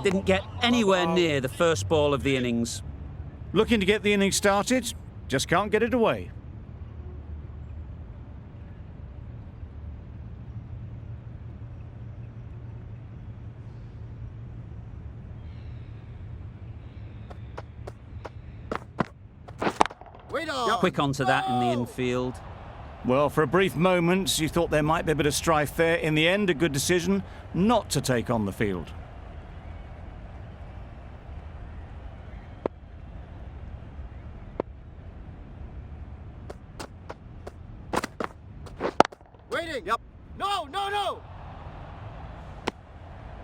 Didn't get anywhere near the first ball of the innings. Looking to get the innings started, just can't get it away. Quick onto that in the infield. Well, for a brief moment, you thought there might be a bit of strife there. In the end, a good decision not to take on the field. Waiting. Yep. No.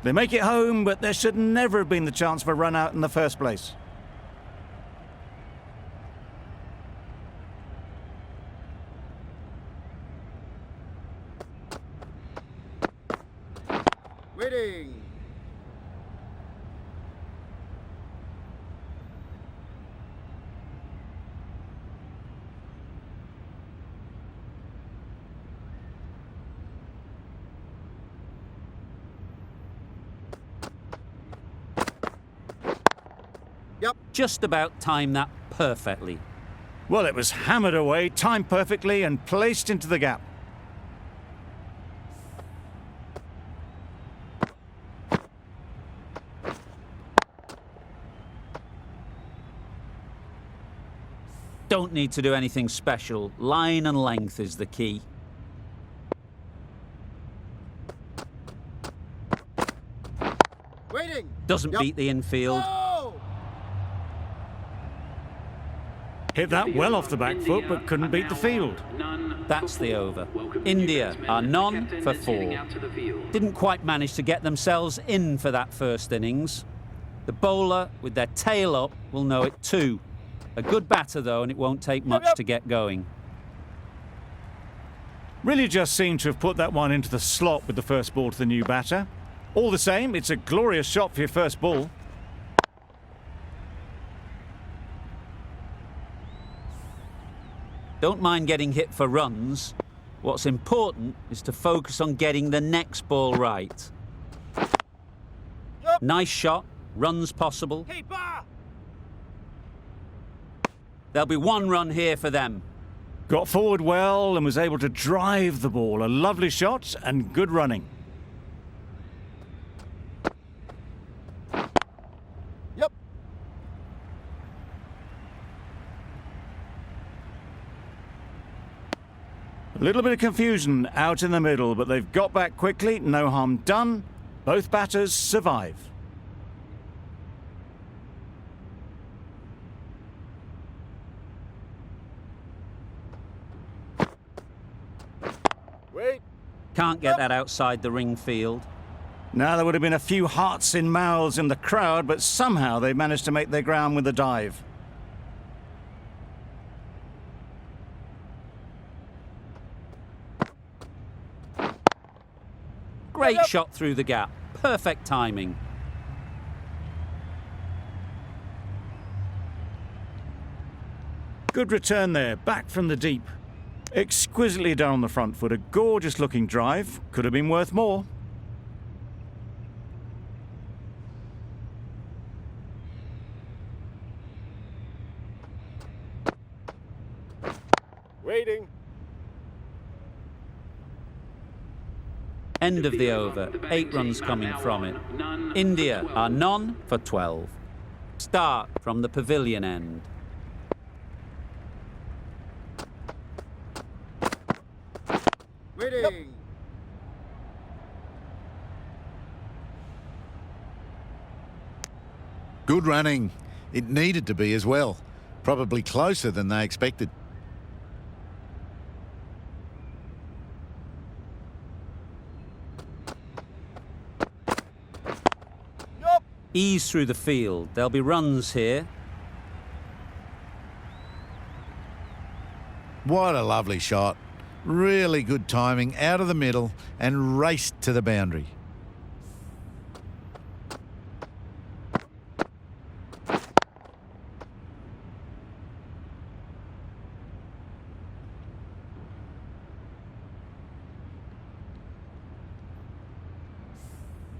They make it home, but there should never have been the chance for a run out in the first place. Waiting. Yep. Just about timed that perfectly. Well, it was hammered away, timed perfectly, and placed into the gap. Don't need to do anything special. Line and length is the key. Waiting. Doesn't beat the infield. No! Hit that well off the back foot, but couldn't beat the field. That's the over. India are none for 4. Didn't quite manage to get themselves in for that first innings. The bowler, with their tail up, will know it too. A good batter, though, and it won't take much to get going. Really just seemed to have put that one into the slot with the first ball to the new batter. All the same, it's a glorious shot for your first ball. Don't mind getting hit for runs. What's important is to focus on getting the next ball right. Nice shot, runs possible. Keeper! There'll be 1 run here for them. Got forward well and was able to drive the ball. A lovely shot and good running. Yep. A little bit of confusion out in the middle, but they've got back quickly. No harm done. Both batters survive. Wait. Can't get that outside the ring field. Now, there would have been a few hearts in mouths in the crowd, but somehow they managed to make their ground with a dive. Great shot through the gap. Perfect timing. Good return there, back from the deep. Exquisitely done on the front foot. A gorgeous looking drive. Could have been worth more. Waiting. End of the over. 8 runs coming from it. India are none for 12. Start from the pavilion end. Waiting. Yep. Good running. It needed to be as well. Probably closer than they expected. Yep. Ease through the field. There'll be runs here. What a lovely shot. Really good timing, out of the middle and raced to the boundary.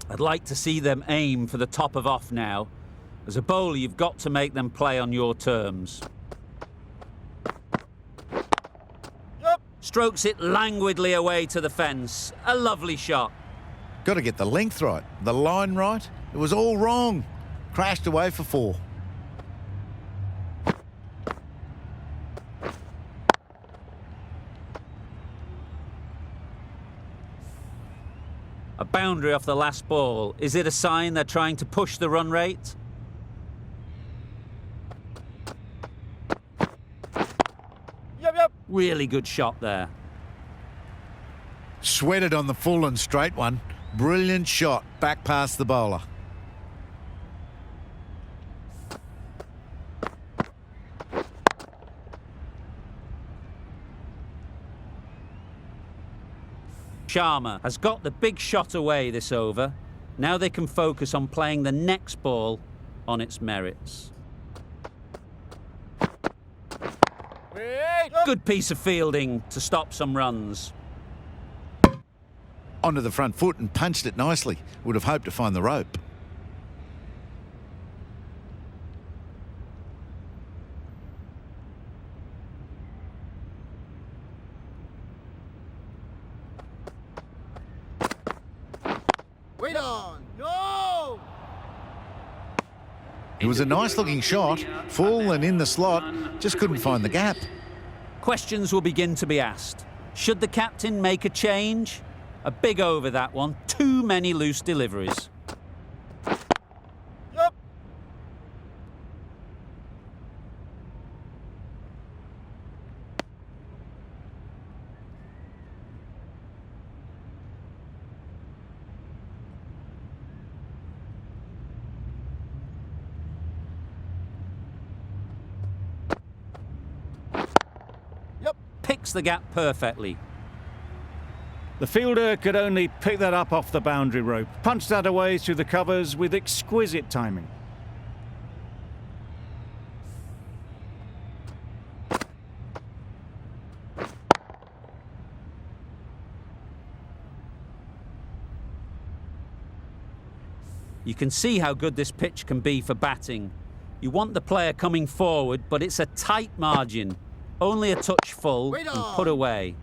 I'd like to see them aim for the top of off now. As a bowler, you've got to make them play on your terms. Yep. Strokes it languidly away to the fence. A lovely shot. Got to get the length right, the line right. It was all wrong. Crashed away for 4. A boundary off the last ball. Is it a sign they're trying to push the run rate? Yep. Really good shot there. Sweated on the full and straight one. Brilliant shot, back past the bowler. Sharma has got the big shot away this over. Now they can focus on playing the next ball on its merits. Wait. Good piece of fielding to stop some runs. Onto the front foot and punched it nicely. Would have hoped to find the rope. Wait on. No. It was a nice looking shot, full and in the slot, just couldn't find the gap. Questions will begin to be asked. Should the captain make a change? A big over that one. Too many loose deliveries. Yep. Picks the gap perfectly. The fielder could only pick that up off the boundary rope, punched that away through the covers with exquisite timing. You can see how good this pitch can be for batting. You want the player coming forward, but it's a tight margin. Only a touch full Wait and on. put away.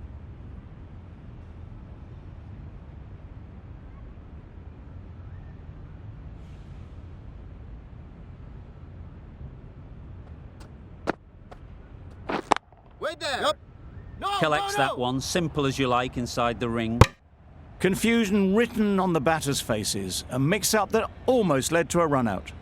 Wait there. Yep. No. Collects no. that one, simple as you like, inside the ring. Confusion written on the batters' faces, a mix-up that almost led to a run-out.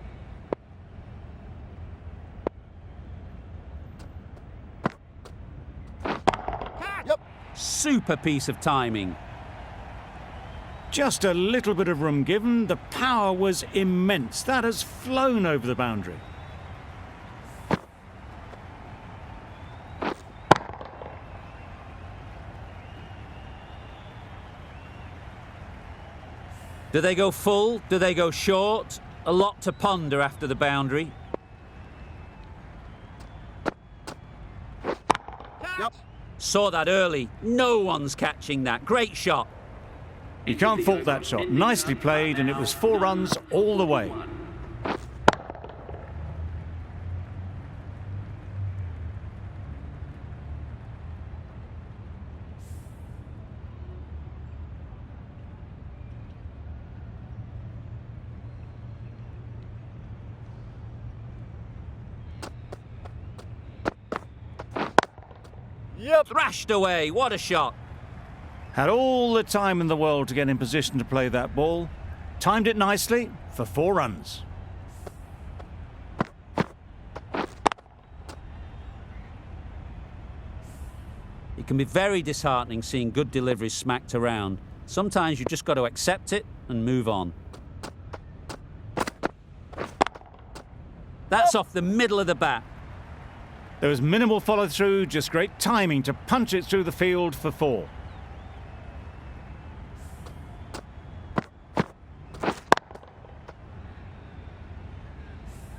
Yep. Super piece of timing. Just a little bit of room given, the power was immense. That has flown over the boundary. Do they go full? Do they go short? A lot to ponder after the boundary. Yep. Saw that early. No one's catching that. Great shot. You can't fault that shot. Nicely played, and it was 4 runs all the way. Yep. Thrashed away. What a shot. Had all the time in the world to get in position to play that ball. Timed it nicely for 4 runs. It can be very disheartening seeing good deliveries smacked around. Sometimes you just got to accept it and move on. That's off the middle of the bat. There was minimal follow-through, just great timing to punch it through the field for 4.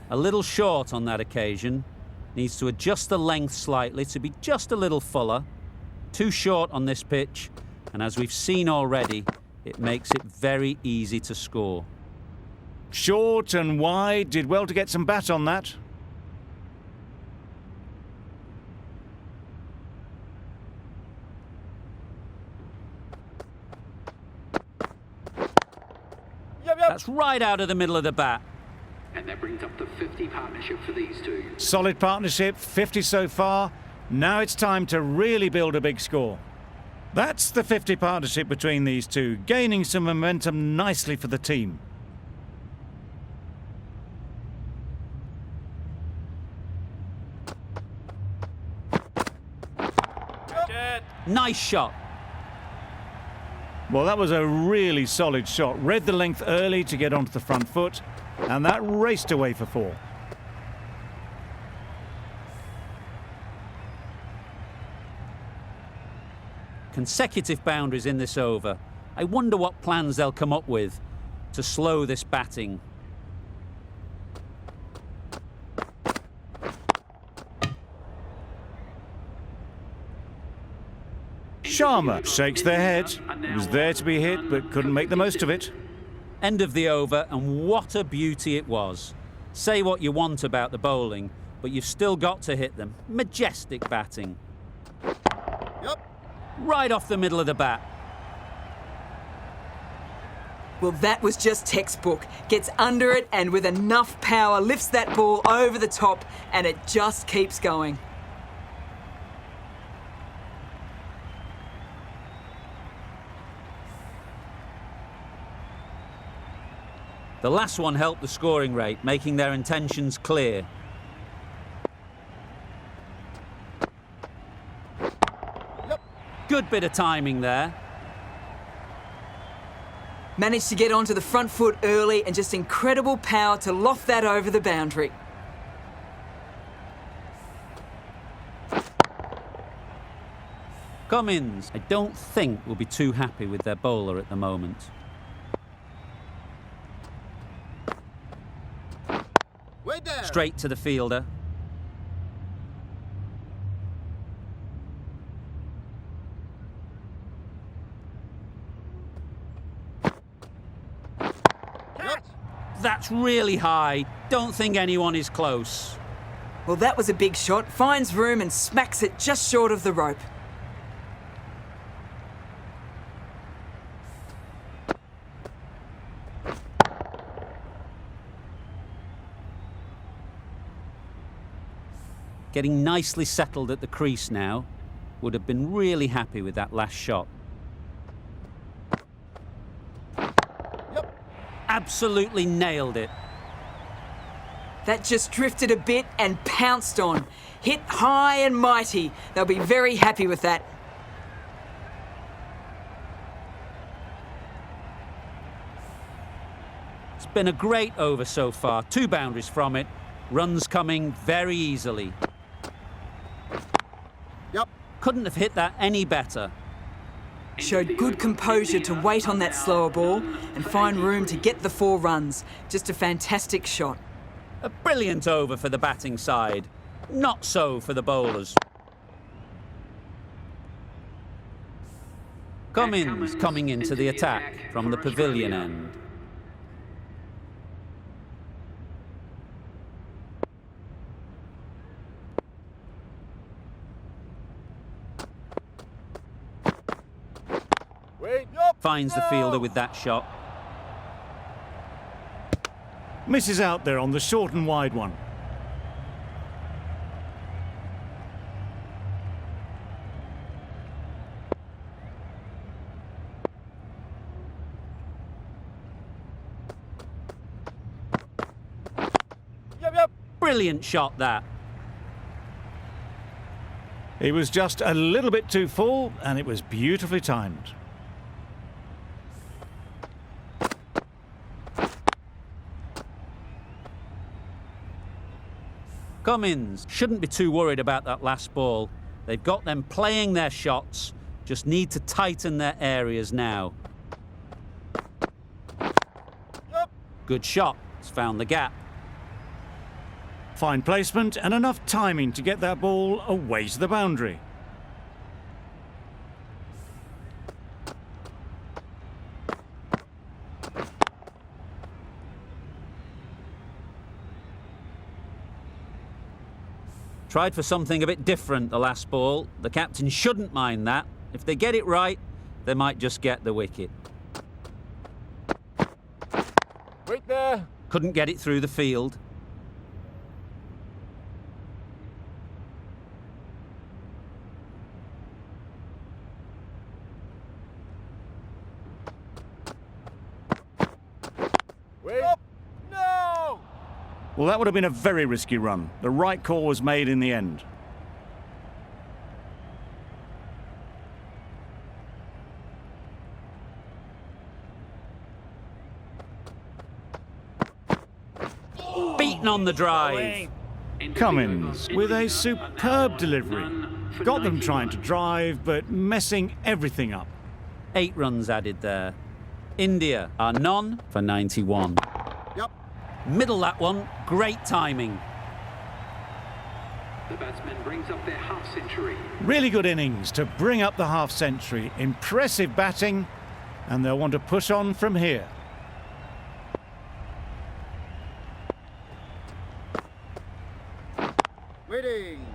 A little short on that occasion. Needs to adjust the length slightly to be just a little fuller. Too short on this pitch, and as we've seen already, It makes it very easy to score. Short and wide, did well to get some bat on that. That's right out of the middle of the bat. And that brings up the 50 partnership for these two. Solid partnership, 50 so far. Now it's time to really build a big score. That's the 50 partnership between these two, gaining some momentum nicely for the team. Nice shot. Well, that was a really solid shot. Read the length early to get onto the front foot, and that raced away for 4. Consecutive boundaries in this over. I wonder what plans they'll come up with to slow this batting. Sharma shakes their head. It was there to be hit, but couldn't make the most of it. End of the over, and what a beauty it was. Say what you want about the bowling, but you've still got to hit them. Majestic batting. Yep. Right off the middle of the bat. Well, that was just textbook. Gets under it and with enough power lifts that ball over the top, and it just keeps going. The last one helped the scoring rate, making their intentions clear. Yep. Good bit of timing there. Managed to get onto the front foot early and just incredible power to loft that over the boundary. Cummins, I don't think will be too happy with their bowler at the moment. Way down. Straight to the fielder. Yep. That's really high. Don't think anyone is close. Well, that was a big shot. Finds room and smacks it just short of the rope. Getting nicely settled at the crease now. Would have been really happy with that last shot. Yep. Absolutely nailed it. That just drifted a bit and pounced on. Hit high and mighty. They'll be very happy with that. It's been a great over so far. 2 boundaries from it. Runs coming very easily. Yep. Couldn't have hit that any better. Showed good composure to wait on that slower ball and find room to get the 4 runs. Just a fantastic shot. A brilliant over for the batting side. Not so for the bowlers. Cummins coming into the attack from the pavilion end. Wait. Yep. Finds the fielder with that shot. Misses out there on the short and wide one. Yep. Brilliant shot that. He was just a little bit too full, and it was beautifully timed. Cummins shouldn't be too worried about that last ball. They've got them playing their shots, just need to tighten their areas now. Yep. Good shot, it's found the gap. Fine placement and enough timing to get that ball away to the boundary. Tried for something a bit different the last ball. The captain shouldn't mind that. If they get it right, they might just get the wicket. Wait there. Couldn't get it through the field. Wait. Up. No! Well, that would have been a very risky run. The right call was made in the end. Beaten on the drive. Cummins with a superb delivery. Got them trying to drive, but messing everything up. 8 runs added there. India are none for 91. Yep. Middle that one, great timing. The batsman brings up their half-century. Really good innings to bring up the half-century. Impressive batting, and they'll want to push on from here. Waiting.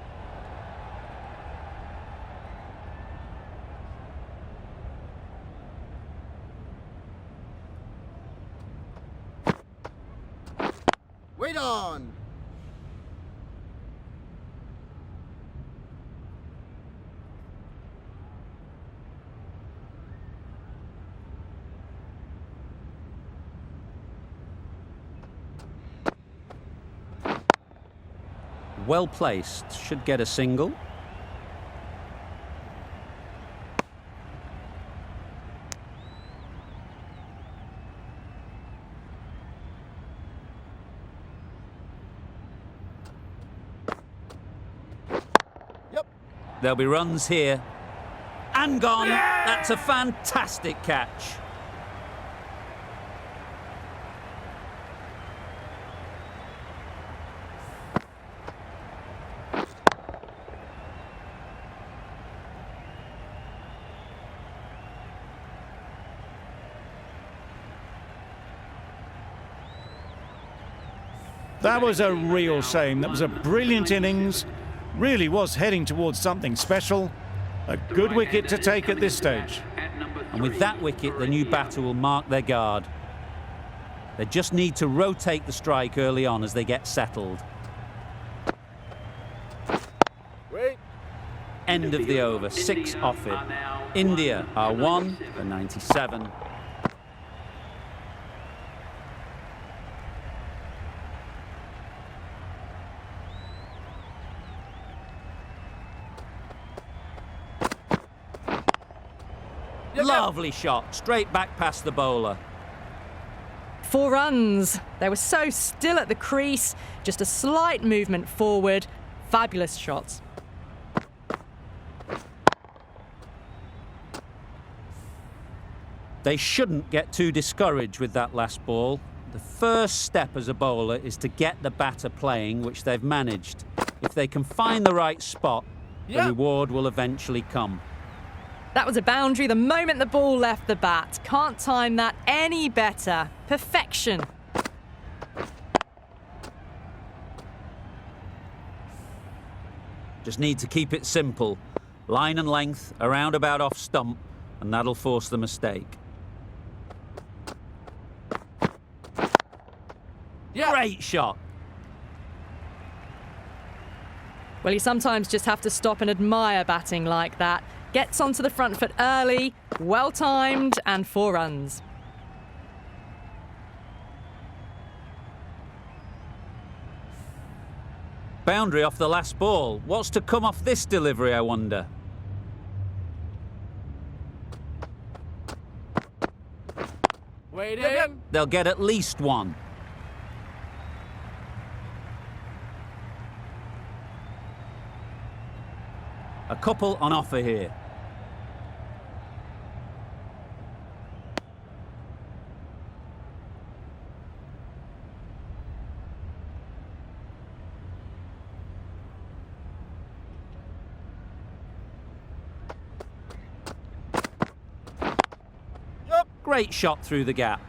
Wait on. Well placed, should get a single. Yep. There'll be runs here. And gone. That's a fantastic catch. That was a real shame. That was a brilliant innings. Really was heading towards something special. A good wicket to take at this stage. And with that wicket, the new batter will mark their guard. They just need to rotate the strike early on as they get settled. Wait. End of the over, 6 off it. India are 1 for 97. Lovely shot, straight back past the bowler. 4 runs. They were so still at the crease, just a slight movement forward. Fabulous shots. They shouldn't get too discouraged with that last ball. The first step as a bowler is to get the batter playing, which they've managed. If they can find the right spot, the reward will eventually come. That was a boundary the moment the ball left the bat. Can't time that any better. Perfection. Just need to keep it simple. Line and length, around about off stump, and that'll force the mistake. Great shot. Well, you sometimes just have to stop and admire batting like that. Gets onto the front foot early, well timed, and 4 runs. Boundary off the last ball. What's to come off this delivery, I wonder? Waiting. They'll get at least 1. A couple on offer here. Great shot through the gap.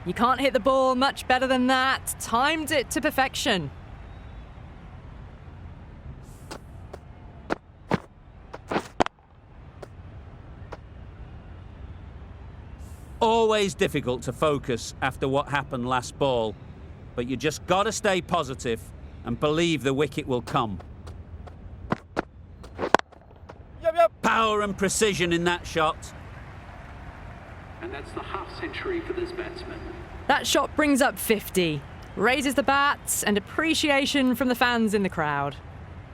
You can't hit the ball much better than that. Timed it to perfection. Always difficult to focus after what happened last ball, but you just got to stay positive and believe the wicket will come. Yep. Power and precision in that shot. And that's the half century for this batsman. That shot brings up 50, raises the bats and appreciation from the fans in the crowd.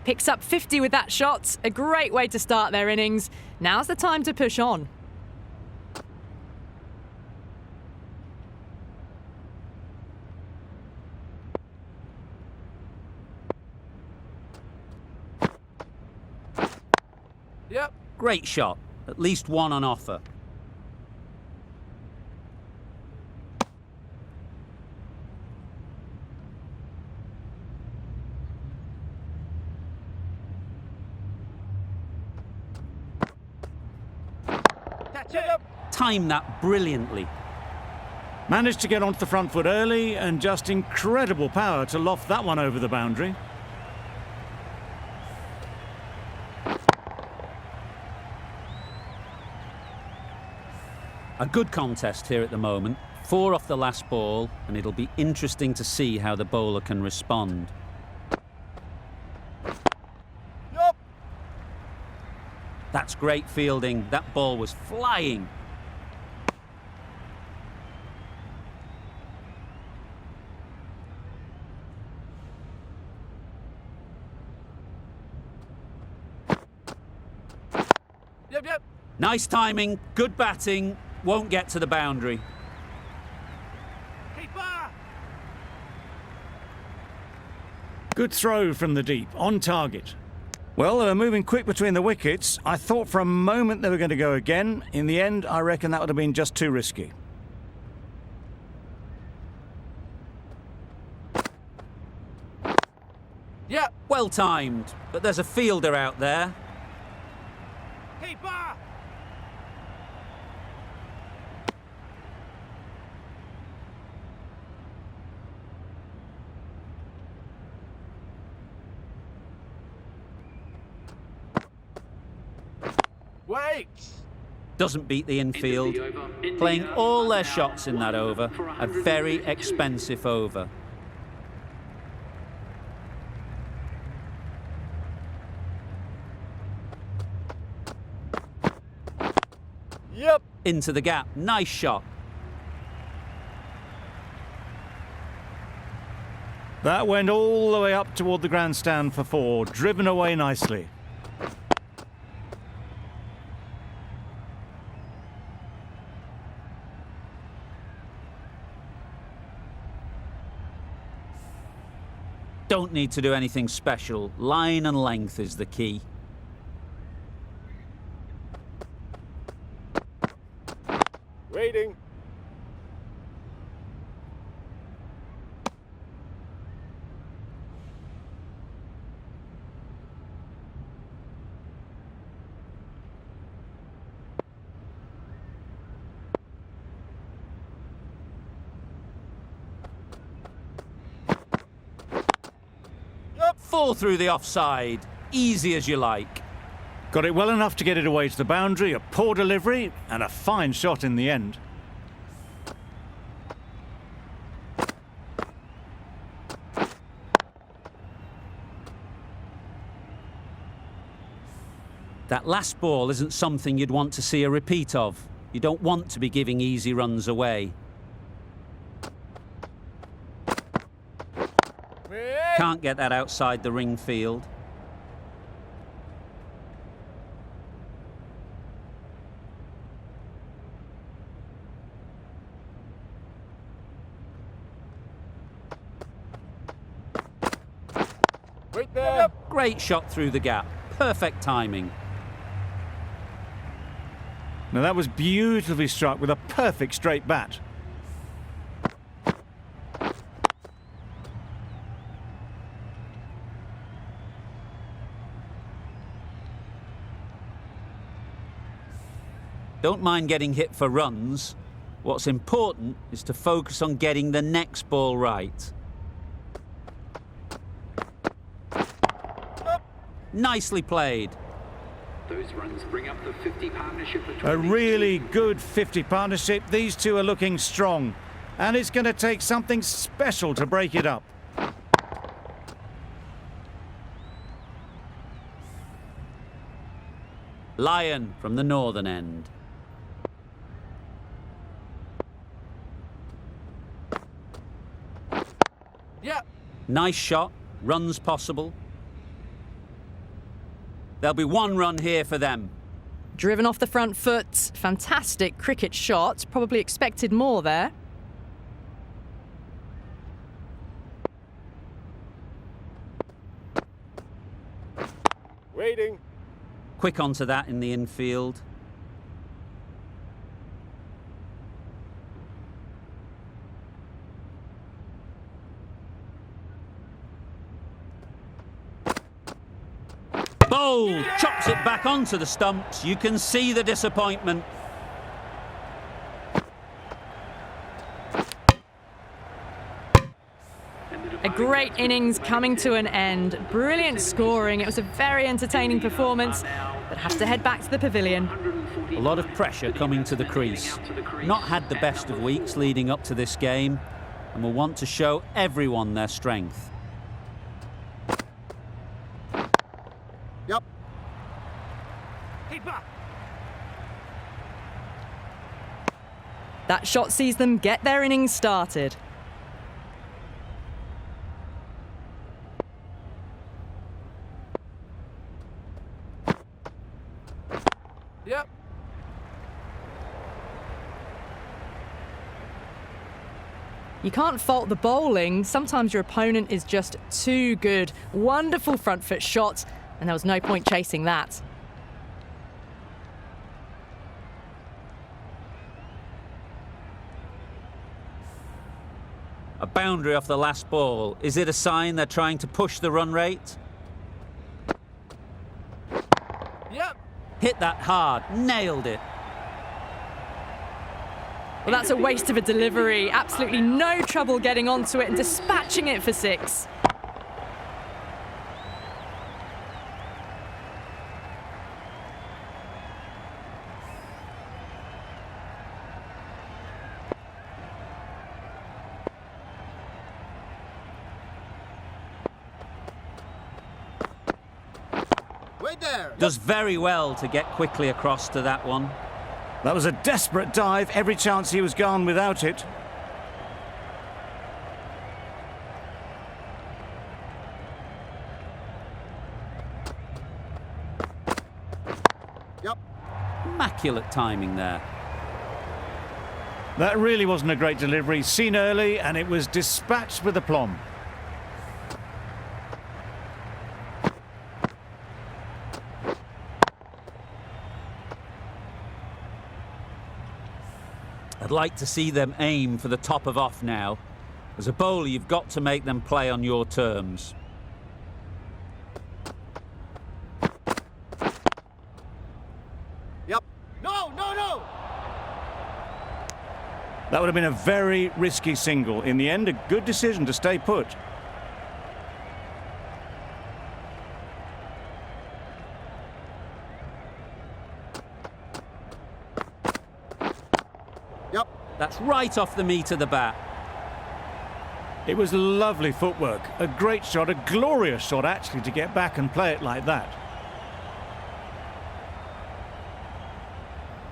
Picks up 50 with that shot, a great way to start their innings. Now's the time to push on. Yep. Great shot, at least one on offer. Yep. Timed that brilliantly. Managed to get onto the front foot early and just incredible power to loft that one over the boundary. A good contest here at the moment. 4 off the last ball, and it'll be interesting to see how the bowler can respond. Yep. That's great fielding. That ball was flying. Yep. Nice timing, good batting, won't get to the boundary. Keeper. Good throw from the deep, on target. Well, they were moving quick between the wickets. I thought for a moment they were going to go again. In the end, I reckon that would have been just too risky. Yep. Well timed, but there's a fielder out there. Keeper. Wait. Doesn't beat the End of infield. the over. India Playing all their are now shots in that 1 over. for A very 152. expensive over. Yep. Into the gap. Nice shot. That went all the way up toward the grandstand for 4, driven away nicely. Don't need to do anything special. Line and length is the key. Waiting. Fall through the offside. Easy as you like. Got it well enough to get it away to the boundary, a poor delivery, and a fine shot in the end. That last ball isn't something you'd want to see a repeat of. You don't want to be giving easy runs away. Can't get that outside the ring field. Wait there. Great shot through the gap. Perfect timing. Now that was beautifully struck with a perfect straight bat. Don't mind getting hit for runs. What's important is to focus on getting the next ball right. Nicely played. Those runs bring up the 50 partnership between A these really two. good 50 partnership. These two are looking strong. And it's going to take something special to break it up. Lion from the northern end. Yep. Nice shot. Runs possible. There'll be one run here for them. Driven off the front foot. Fantastic cricket shot. Probably expected more there. Waiting. Quick onto that in the infield. Bowl! Chops it back onto the stumps. You can see the disappointment. A great innings coming to an end. Brilliant scoring. It was a very entertaining performance, but have to head back to the pavilion. A lot of pressure coming to the crease. Not had the best of weeks leading up to this game, and will want to show everyone their strength. Yep. Keeper. That shot sees them get their innings started. Yep. You can't fault the bowling. Sometimes your opponent is just too good. Wonderful front foot shot, and there was no point chasing that. A boundary off the last ball. Is it a sign they're trying to push the run rate? Yep. Hit that hard. Nailed it. Well, that's a waste of a delivery. Absolutely no trouble getting onto it and dispatching it for 6. Wait there. Does very well to get quickly across to that one. That was a desperate dive. Every chance he was gone without it. Yep. Immaculate timing there. That really wasn't a great delivery. Seen early, and it was dispatched with aplomb. I'd like to see them aim for the top of off now. As a bowler, you've got to make them play on your terms. Yep. No, no, no. That would have been a very risky single. In the end, a good decision to stay put. Yep. That's right off the meat of the bat. It was lovely footwork. A great shot, a glorious shot actually, to get back and play it like that.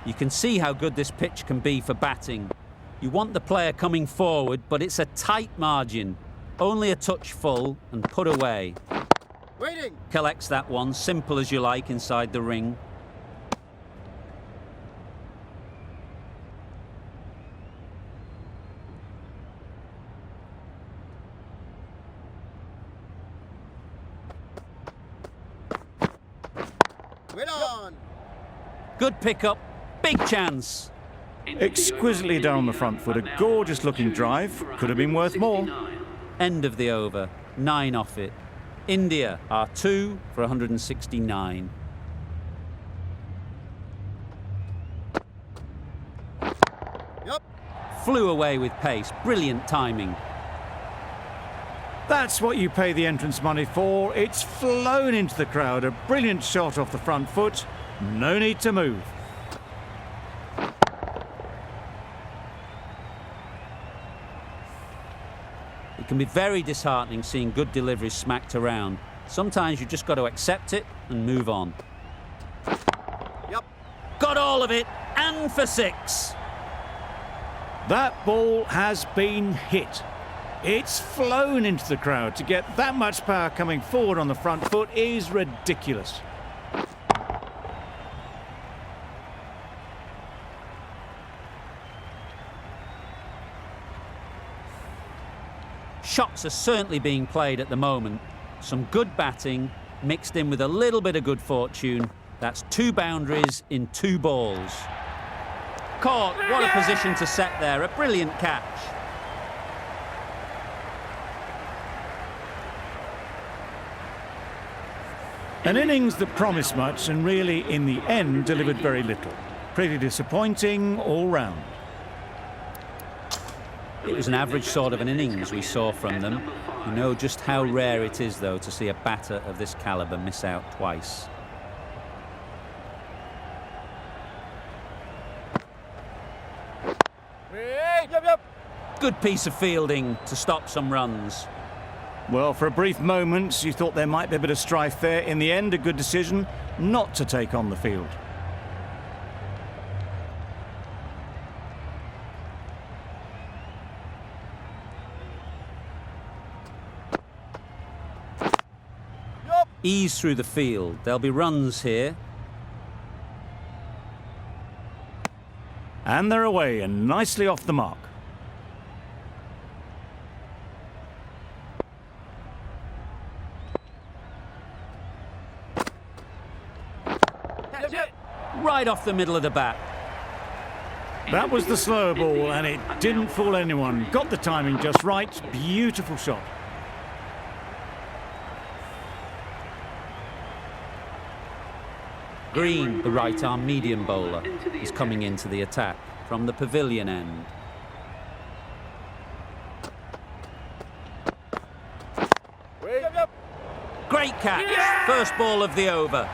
You can see how good this pitch can be for batting. You want the player coming forward, but it's a tight margin. Only a touch full and put away. Waiting. Collects that one, simple as you like, inside the ring. Wait on. Good pickup, big chance. Exquisitely down the front foot. A gorgeous looking drive. Could have been worth more. End of the over, 9 off it. India are 2 for 169. Yep. Flew away with pace, brilliant timing. That's what you pay the entrance money for. It's flown into the crowd. A brilliant shot off the front foot. No need to move. It can be very disheartening seeing good deliveries smacked around. Sometimes you just got to accept it and move on. Yep. Got all of it, and for 6. That ball has been hit. It's flown into the crowd. To get that much power coming forward on the front foot is ridiculous. Shots are certainly being played at the moment. Some good batting mixed in with a little bit of good fortune. That's 2 boundaries in 2 balls. Caught. What a position to set there. A brilliant catch. An innings that promised much and really, in the end, delivered very little. Pretty disappointing all round. It was an average sort of an innings we saw from them. You know just how rare it is, though, to see a batter of this calibre miss out twice. Yep. Good piece of fielding to stop some runs. Well, for a brief moment, you thought there might be a bit of strife there. In the end, a good decision not to take on the field. Ease through the field. There'll be runs here. And they're away and nicely off the mark. Right off the middle of the bat. That was the slower ball and it didn't fool anyone. Got the timing just right. Beautiful shot. Green, the right-arm medium bowler, is coming into the attack from the pavilion end. Great catch! First ball of the over.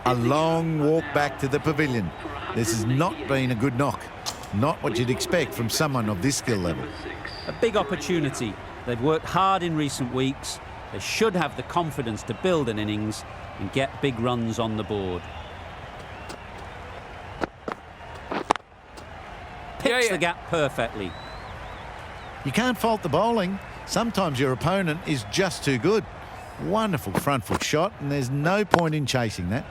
A long walk back to the pavilion. This has not been a good knock. Not what you'd expect from someone of this skill level. A big opportunity. They've worked hard in recent weeks. They should have the confidence to build an innings and get big runs on the board. Picks the gap perfectly. You can't fault the bowling. Sometimes your opponent is just too good. Wonderful front foot shot, and there's no point in chasing that.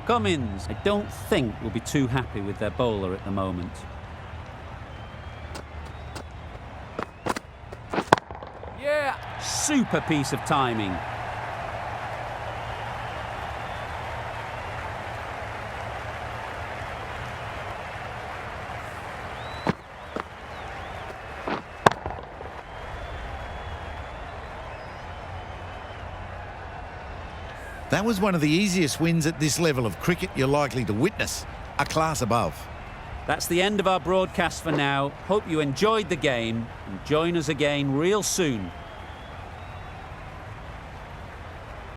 Cummins, I don't think, will be too happy with their bowler at the moment. Super piece of timing. That was one of the easiest wins at this level of cricket you're likely to witness. A class above. That's the end of our broadcast for now. Hope you enjoyed the game and join us again real soon